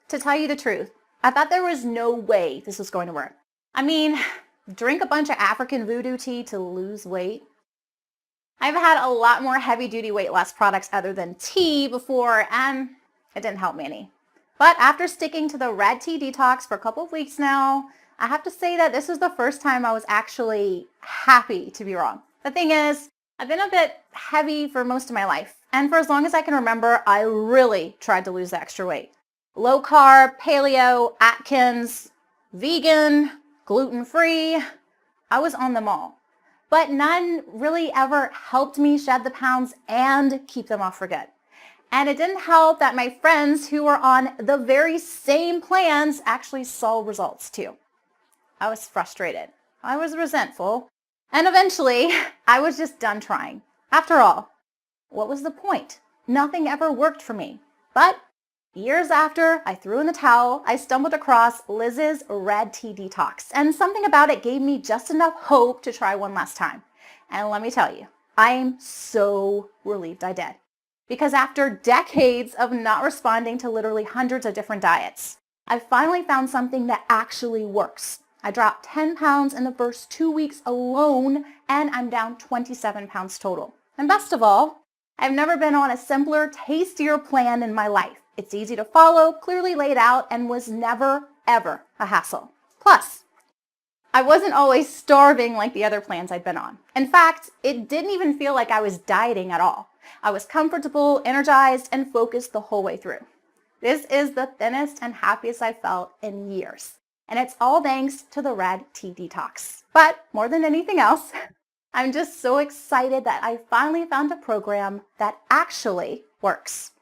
To tell you the truth, I thought there was no way this was going to work. I mean, drink a bunch of African voodoo tea to lose weight? I've had a lot more heavy-duty weight loss products other than tea before, and it didn't help me any. But after sticking to the Red Tea Detox for a couple of weeks now, I have to say that this was the first time I was actually happy to be wrong. The thing is, I've been a bit heavy for most of my life, and for as long as I can remember, I really tried to lose the extra weight. Low carb, paleo, Atkins, vegan, gluten-free, I was on them all. But none really ever helped me shed the pounds and keep them off for good. And it didn't help that my friends who were on the very same plans actually saw results too. I was frustrated. I was resentful. And eventually, I was just done trying. After all, what was the point? Nothing ever worked for me. But years after I threw in the towel, I stumbled across Liz's Red Tea Detox. And something about it gave me just enough hope to try one last time. And let me tell you, I am so relieved I did. Because after decades of not responding to literally hundreds of different diets, I finally found something that actually works. I dropped 10 pounds in the first 2 weeks alone, and I'm down 27 pounds total. And best of all, I've never been on a simpler, tastier plan in my life. It's easy to follow, clearly laid out, and was never, ever a hassle. Plus, I wasn't always starving like the other plans I'd been on. In fact, it didn't even feel like I was dieting at all. I was comfortable, energized, and focused the whole way through. This is the thinnest and happiest I've felt in years. And it's all thanks to the Red Tea Detox. But more than anything else, I'm just so excited that I finally found a program that actually works.